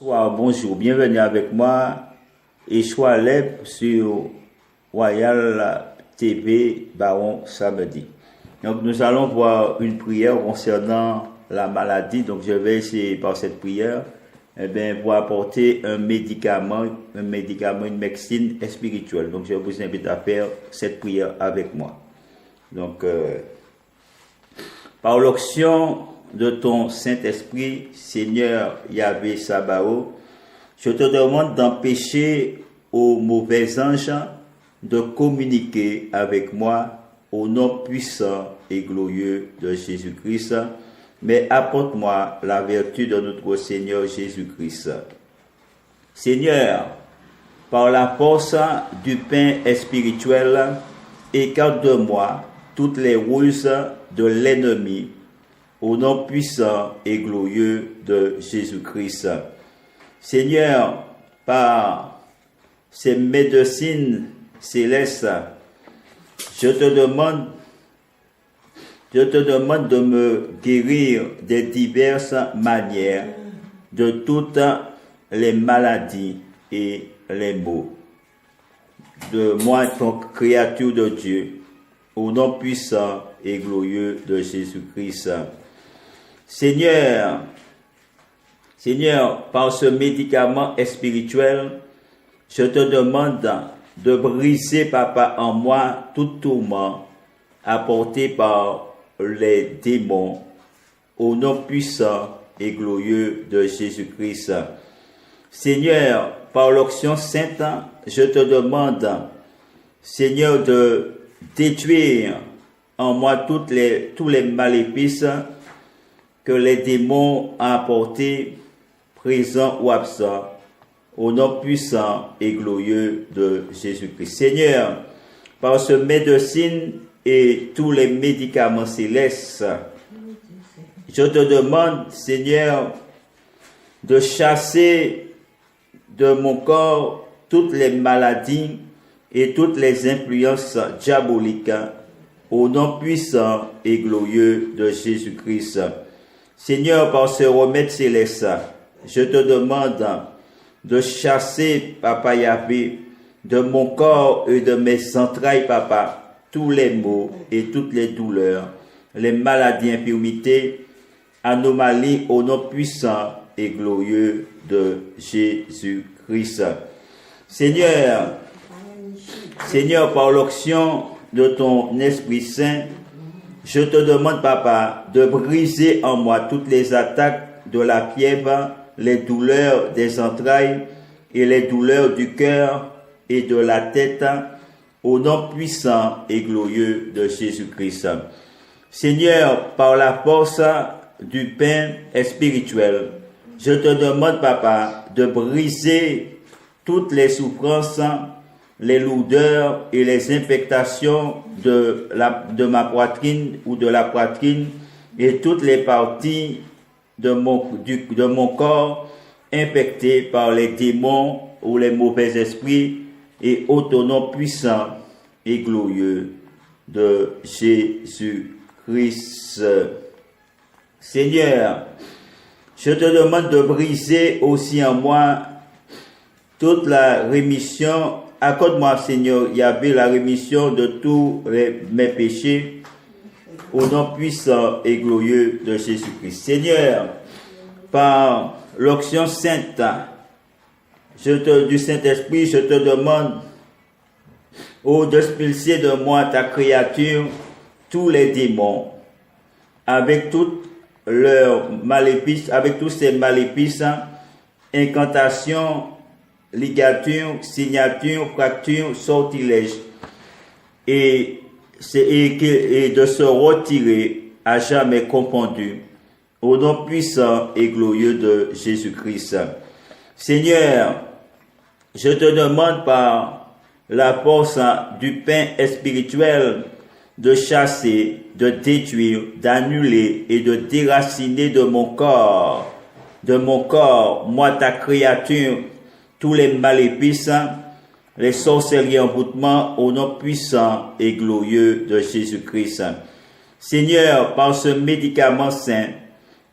Bonjour, bienvenue avec moi et Choix Leb sur Royal TV Baron Samedi. Donc nous allons voir une prière concernant la maladie. Donc je vais essayer par cette prière vous apporter un médicament, une médecine spirituelle. Donc je vous invite à faire cette prière avec moi. Donc par l'onction de ton Saint-Esprit, Seigneur Yahvé Sabaoth, je te demande d'empêcher aux mauvais anges de communiquer avec moi au nom puissant et glorieux de Jésus-Christ, mais apporte-moi la vertu de notre Seigneur Jésus-Christ. Seigneur, par la force du pain spirituel, écarte de moi toutes les ruses de l'ennemi, au nom puissant et glorieux de Jésus-Christ. Seigneur, par ces médecines célestes, je te demande de me guérir de diverses manières de toutes les maladies et les maux. De moi, ton créature de Dieu, au nom puissant et glorieux de Jésus-Christ. Seigneur, par ce médicament spirituel, je te demande de briser, Papa, en moi tout tourment apporté par les démons, au nom puissant et glorieux de Jésus-Christ. Seigneur, par l'onction sainte, je te demande, Seigneur, de détruire en moi tous les maléfices que les démons ont apportés, présents ou absents, au nom puissant et glorieux de Jésus-Christ. Seigneur, par ce médecine et tous les médicaments célestes, je te demande, Seigneur, de chasser de mon corps toutes les maladies et toutes les influences diaboliques, au nom puissant et glorieux de Jésus-Christ. Seigneur, par ce remède céleste, je te demande de chasser, Papa Yahvé, de mon corps et de mes entrailles, Papa, tous les maux et toutes les douleurs, les maladies, infirmités, anomalies, au nom puissant et glorieux de Jésus-Christ. Seigneur, par l'onction de ton Esprit Saint, je te demande, Papa, de briser en moi toutes les attaques de la fièvre, les douleurs des entrailles et les douleurs du cœur et de la tête, au nom puissant et glorieux de Jésus-Christ. Seigneur, par la force du pain spirituel, je te demande, Papa, de briser toutes les souffrances, les lourdeurs et les infectations de ma poitrine ou de la poitrine et toutes les parties de mon corps infectées par les démons ou les mauvais esprits et au nom puissant et glorieux de Jésus-Christ. Seigneur, je te demande de briser aussi en moi toute la rémission. Accorde-moi, Seigneur Yahvé, la rémission de tous mes péchés, au nom puissant et glorieux de Jésus-Christ. Seigneur, par l'onction sainte du Saint-Esprit, je te demande d'expulser de moi, ta créature, tous les démons, avec toutes leurs maléfices, avec tous ces maléfices, incantations, ligatures, signatures, fractures, sortilèges, et de se retirer à jamais confondus, au nom puissant et glorieux de Jésus-Christ. Seigneur, je te demande par la force du pain spirituel de chasser, de détruire, d'annuler et de déraciner de mon corps, moi ta créature, tous les maléfices, les sorcelleries envoûtements, au nom puissant et glorieux de Jésus-Christ. Seigneur, par ce médicament saint,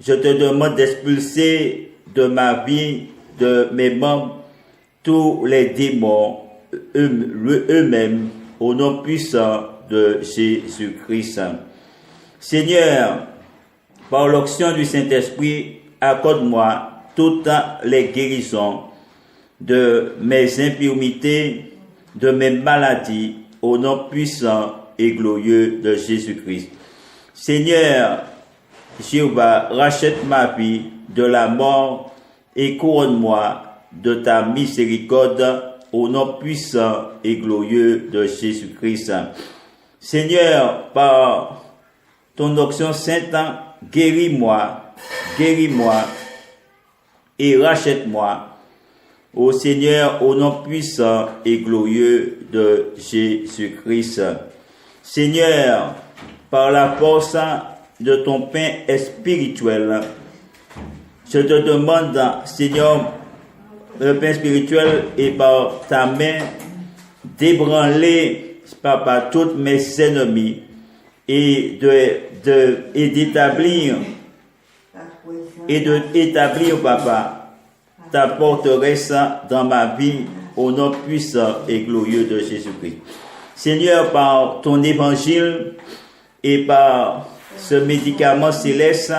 je te demande d'expulser de ma vie, de mes membres tous les démons eux-mêmes, au nom puissant de Jésus-Christ. Seigneur, par l'onction du Saint-Esprit, accorde-moi toutes les guérisons de mes infirmités, de mes maladies, au nom puissant et glorieux de Jésus-Christ. Seigneur, Jéhovah, rachète ma vie de la mort et couronne-moi de ta miséricorde, au nom puissant et glorieux de Jésus-Christ. Seigneur, par ton onction sainte, guéris-moi et rachète-moi. Ô Seigneur, au nom puissant et glorieux de Jésus-Christ. Seigneur, par la force de ton pain spirituel, je te demande, Seigneur, le pain spirituel et par ta main, d'ébranler, Papa, tous mes ennemis et d'établir, Papa, ta forteresse dans ma vie, au nom puissant et glorieux de Jésus-Christ. Seigneur, par ton évangile et par ce médicament céleste,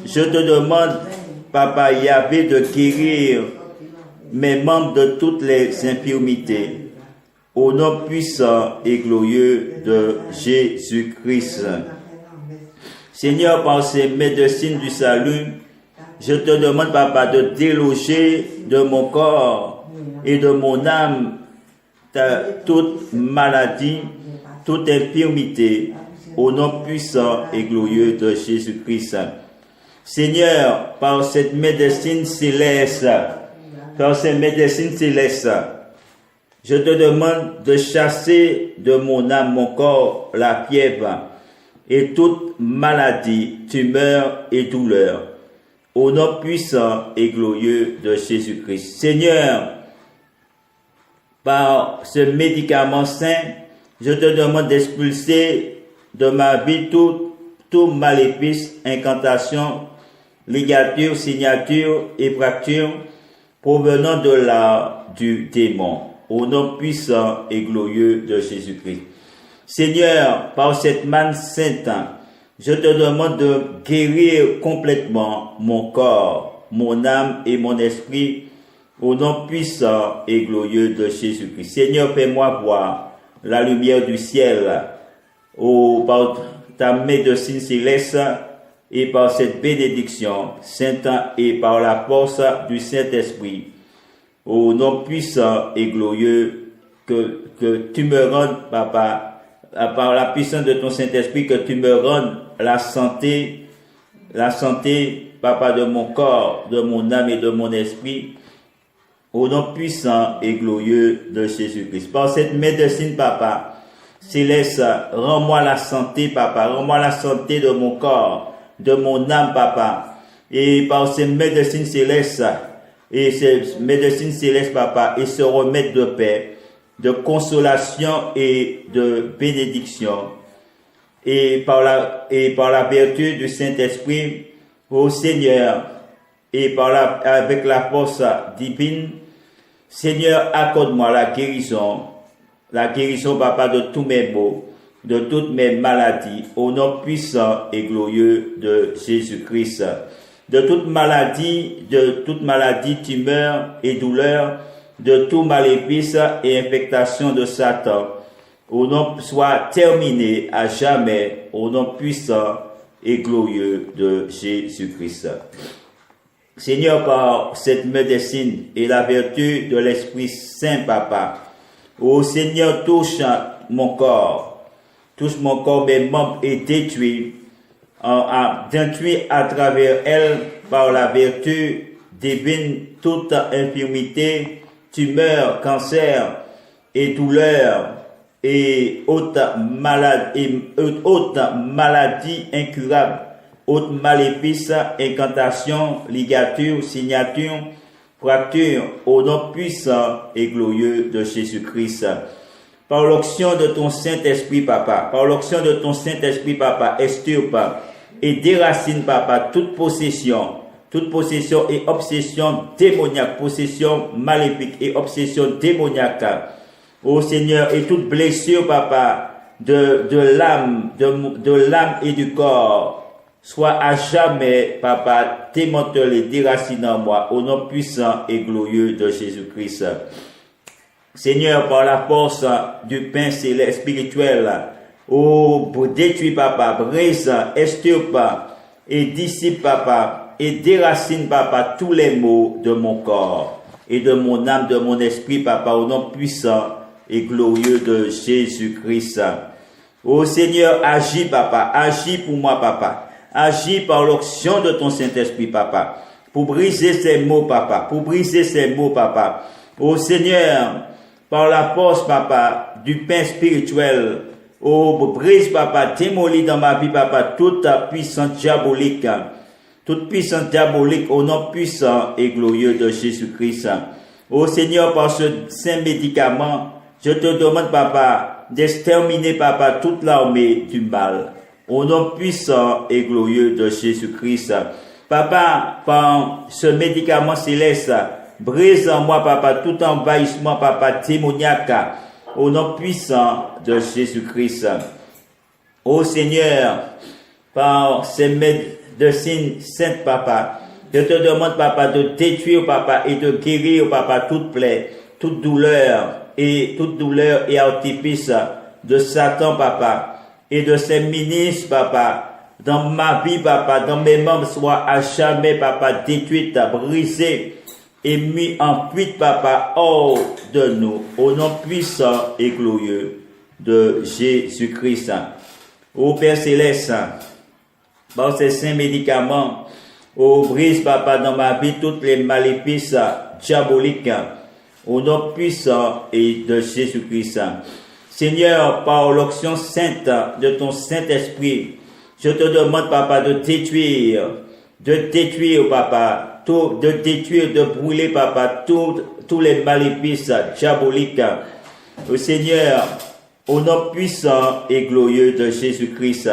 je te demande, Papa Yahvé, de guérir mes membres de toutes les infirmités, au nom puissant et glorieux de Jésus-Christ. Seigneur, par ces médecines du salut, je te demande, Papa, de déloger de mon corps et de mon âme toute maladie, toute infirmité, au nom puissant et glorieux de Jésus-Christ. Seigneur, par cette médecine céleste, je te demande de chasser de mon âme, mon corps, la fièvre et toute maladie, tumeur et douleur, au nom puissant et glorieux de Jésus-Christ. Seigneur, par ce médicament saint, je te demande d'expulser de ma vie tout maléfice, incantation, ligature, signature et fracture provenant de l'art du démon, au nom puissant et glorieux de Jésus-Christ. Seigneur, par cette manne sainte, je te demande de guérir complètement mon corps, mon âme et mon esprit, au nom puissant et glorieux de Jésus-Christ. Seigneur, fais-moi voir la lumière du ciel, par ta médecine céleste et par cette bénédiction sainte et par la force du Saint-Esprit, au nom puissant et glorieux que tu me rendes, Papa, par la puissance de ton Saint-Esprit, que tu me rendes la santé, Papa, de mon corps, de mon âme et de mon esprit, au nom puissant et glorieux de Jésus-Christ. Par cette médecine, Papa, céleste, rends-moi la santé, Papa, rends-moi la santé de mon corps, de mon âme, Papa, et par ces médecines célestes, Papa, et ce remède de paix, de consolation et de bénédiction, et par la vertu du Saint-Esprit, ô Seigneur, et avec la force divine, Seigneur, accorde-moi la guérison, Papa, de tous mes maux, de toutes mes maladies, au nom puissant et glorieux de Jésus-Christ. De toute maladie, tumeur et douleur, de tout maléfice et infectation de Satan, au nom soit terminé à jamais, au nom puissant et glorieux de Jésus-Christ. Seigneur, par cette médecine et la vertu de l'Esprit Saint, Papa, ô Seigneur, touche mon corps, mes membres et détruis à travers elle, par la vertu divine, toute infirmité, tumeur, cancer et douleur et haute maladie incurable, haute maléfice, incantation, ligature, signature, fracture, au nom puissant et glorieux de Jésus-Christ. Par l'onction de ton Saint-Esprit, Papa, extirpe et déracine, Papa, toute possession toute possession et obsession démoniaque, possession maléfique et obsession démoniaque. Ô Seigneur, et toute blessure, papa, de l'âme et du corps, soit à jamais, papa, démantelé, déraciné en moi, au nom puissant et glorieux de Jésus-Christ. Seigneur, par la force du pain céleste spirituel, pour détruire, papa, brise, extirpe et dissipe, papa, et déracine, papa, tous les maux de mon corps et de mon âme, de mon esprit, papa, au nom puissant et glorieux de Jésus-Christ. Ô Seigneur, agis, papa, agis pour moi, papa. Agis par l'onction de ton Saint-Esprit, papa, pour briser ces maux, papa, pour briser ces maux, papa. Ô Seigneur, par la force, papa, du pain spirituel, ô brise, papa, démolis dans ma vie, papa, toute puissance diabolique, au nom puissant et glorieux de Jésus-Christ. Ô Seigneur, par ce saint médicament, je te demande, papa, d'exterminer, papa, toute l'armée du mal. Au nom puissant et glorieux de Jésus-Christ. Papa, par ce médicament céleste, brise en moi, papa, tout envahissement, papa, démoniaque. Au nom puissant de Jésus-Christ. Ô Seigneur, par ces médecines saintes, papa, je te demande, papa, de détruire, papa, et de guérir, papa, toute plaie, toute douleur et artifice de Satan, papa, et de ses ministres, papa, dans ma vie, papa, dans mes membres, soit à jamais, papa, détruite, brisée et mis en fuite, papa, hors de nous, au nom puissant et glorieux de Jésus-Christ. Ô Père Céleste, par ces saints médicaments, ô brise, papa, dans ma vie, toutes les maléfices diaboliques, au nom puissant et de Jésus-Christ. Seigneur, par l'onction sainte de ton Saint-Esprit, je te demande, papa, de détruire, papa, de brûler, papa, tous les maléfices diaboliques. Au Seigneur, au nom puissant et glorieux de Jésus-Christ,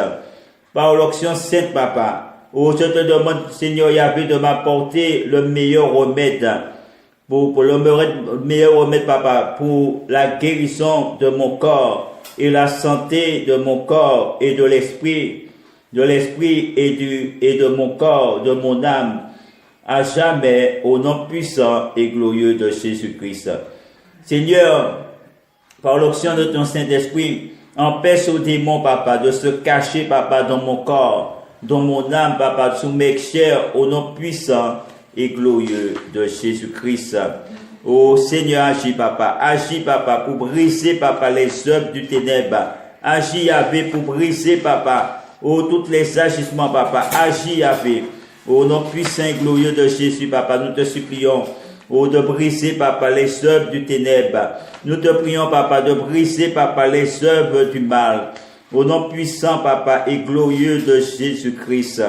par l'onction sainte, papa, je te demande, Seigneur Yahvé, de m'apporter le meilleur remède, pour le meilleur remède, papa, pour la guérison de mon corps et la santé de mon corps et de l'esprit et de mon corps, de mon âme, à jamais, au nom puissant et glorieux de Jésus-Christ. Seigneur, par l'onction de ton Saint-Esprit, empêche aux démons, papa, de se cacher, papa, dans mon corps, dans mon âme, papa, sous mes chairs, au nom puissant et glorieux de Jésus-Christ. Ô Seigneur, agis, papa, pour briser, papa, les œuvres du ténèbre. Agis, Yahvé, pour briser, papa, tous les agissements, papa. Agis, Yahvé. Au nom puissant et glorieux de Jésus, papa, nous te supplions, de briser, papa, les œuvres du ténèbre. Nous te prions, papa, de briser, papa, les œuvres du mal. Au nom puissant, papa, et glorieux de Jésus-Christ.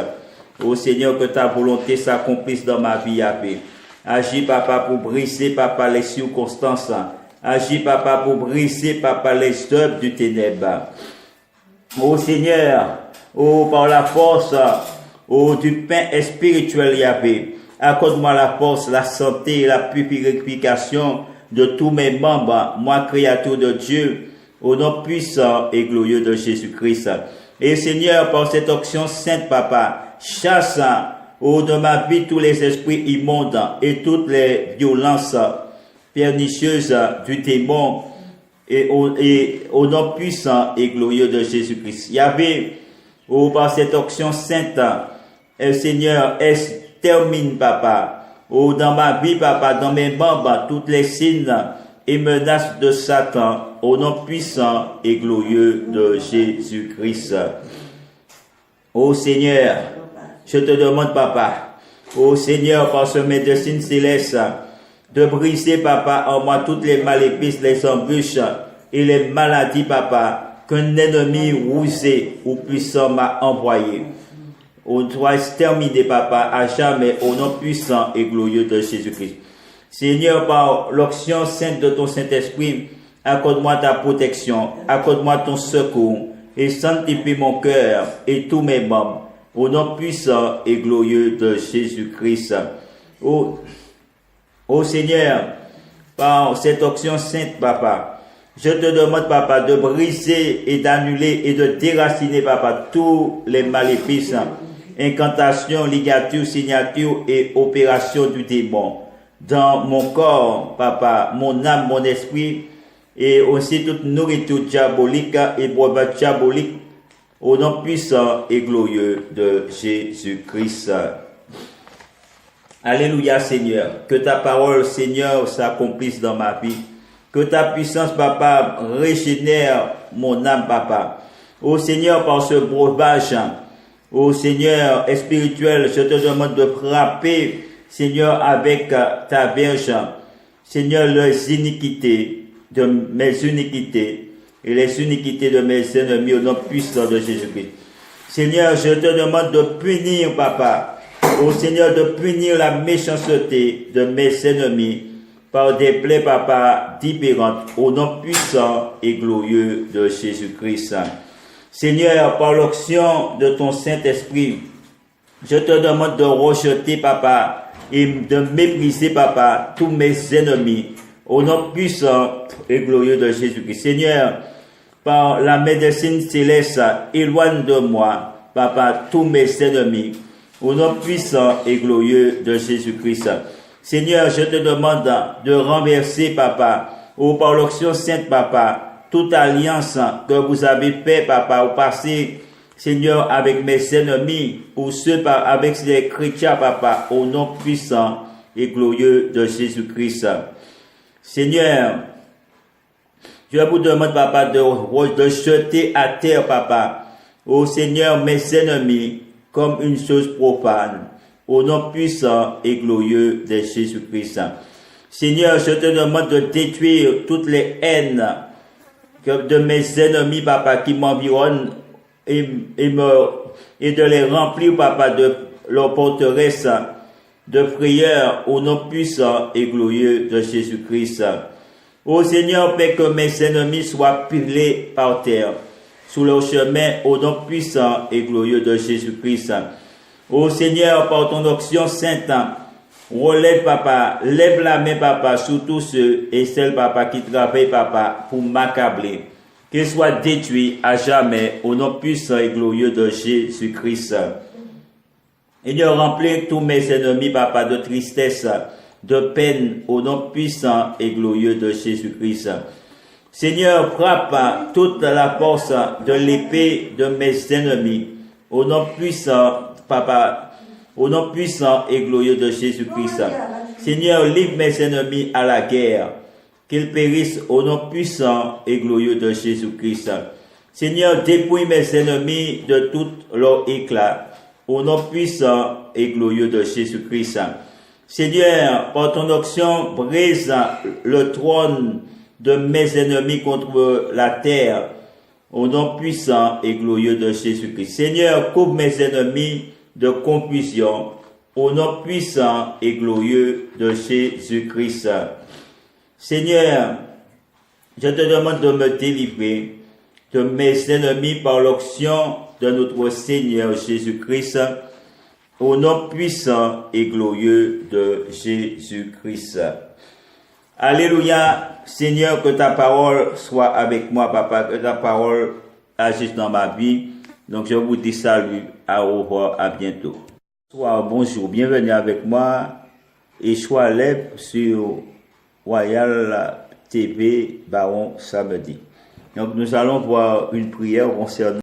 Ô Seigneur, que ta volonté s'accomplisse dans ma vie, Yahvé. Agis, papa, pour briser, papa, les circonstances. Agis, papa, pour briser, papa, les œuvres du ténèbre. Ô Seigneur, par la force, du pain spirituel, Yahvé, accorde-moi la force, la santé et la purification de tous mes membres, moi, créature de Dieu, au nom puissant et glorieux de Jésus-Christ. Et Seigneur, par cette onction sainte, papa, chasse de ma vie tous les esprits immondes et toutes les violences pernicieuses du démon et au nom puissant et glorieux de Jésus-Christ. Yahvé, par cette onction sainte, Seigneur, extermine, papa, dans ma vie, papa, dans mes membres, toutes les signes et menaces de Satan, au nom puissant et glorieux de Jésus-Christ. Ô Seigneur, je te demande, papa, ô Seigneur, par ce médecine céleste, de briser, papa, en moi toutes les maléfices, les embûches et les maladies, papa, qu'un ennemi rusé ou puissant m'a envoyé. On doit exterminer, papa, à jamais, au nom puissant et glorieux de Jésus-Christ. Seigneur, par l'onction sainte de ton Saint-Esprit, accorde-moi ta protection, accorde-moi ton secours, et sanctifie mon cœur et tous mes membres, au nom puissant et glorieux de Jésus-Christ. Ô Seigneur, par cette onction sainte, papa, je te demande, papa, de briser et d'annuler et de déraciner, papa, tous les maléfices, incantations, ligatures, signatures et opérations du démon dans mon corps, papa, mon âme, mon esprit, et aussi toute nourriture diabolique et boisement diabolique, au nom puissant et glorieux de Jésus-Christ. Alléluia, Seigneur. Que ta parole, Seigneur, s'accomplisse dans ma vie. Que ta puissance, papa, régénère mon âme, papa. Ô Seigneur, par ce breuvage, ô Seigneur spirituel, je te demande de frapper, Seigneur, avec ta verge, Seigneur, les iniquités de mes iniquités et les iniquités de mes ennemis au nom puissant de Jésus-Christ. Seigneur, je te demande de punir, papa, ô Seigneur, de punir la méchanceté de mes ennemis par des plaies, papa, différentes, au nom puissant et glorieux de Jésus-Christ. Seigneur, par l'onction de ton Saint-Esprit, je te demande de rejeter, papa, et de mépriser, papa, tous mes ennemis, au nom puissant et glorieux de Jésus-Christ. Seigneur, par la médecine céleste, éloigne de moi, papa, tous mes ennemis, au nom puissant et glorieux de Jésus-Christ. Seigneur, je te demande de renverser, papa, par l'onction sainte, papa, toute alliance que vous avez fait, papa, au passé, Seigneur, avec mes ennemis, ou ceux avec les chrétiens, papa, au nom puissant et glorieux de Jésus-Christ. Seigneur, je vous demande, papa, de jeter à terre, papa, ô Seigneur, mes ennemis, comme une chose profane, au nom puissant et glorieux de Jésus-Christ. Seigneur, je te demande de détruire toutes les haines de mes ennemis, papa, qui m'environnent et de les remplir, papa, de leur forteresse de prière au nom puissant et glorieux de Jésus-Christ. Ô Seigneur, fais que mes ennemis soient pilés par terre, sous leur chemin au nom puissant et glorieux de Jésus-Christ. Ô Seigneur, par ton onction sainte, relève, papa, lève la main, papa, sur tous ceux et celles, papa, qui travaillent, papa, pour m'accabler. Qu'ils soient détruits à jamais au nom puissant et glorieux de Jésus-Christ. Et de remplir tous mes ennemis, papa, de tristesse, de peine au nom puissant et glorieux de Jésus-Christ. Seigneur, frappe toute la force de l'épée de mes ennemis au nom puissant, papa, au nom puissant et glorieux de Jésus-Christ. Seigneur, livre mes ennemis à la guerre, qu'ils périssent au nom puissant et glorieux de Jésus-Christ. Seigneur, dépouille mes ennemis de tout leur éclat, au nom puissant et glorieux de Jésus-Christ. Seigneur, par ton onction, brise le trône de mes ennemis contre la terre, au nom puissant et glorieux de Jésus-Christ. Seigneur, couvre mes ennemis de confusion, au nom puissant et glorieux de Jésus-Christ. Seigneur, je te demande de me délivrer de mes ennemis par l'onction de notre Seigneur Jésus-Christ, au nom puissant et glorieux de Jésus-Christ. Alléluia, Seigneur, que ta parole soit avec moi, papa, que ta parole agisse dans ma vie. Donc je vous dis salut, au revoir, à bientôt. Bonjour, bienvenue avec moi et sois libre sur Royal TV Baron Samedi. Donc nous allons voir une prière concernant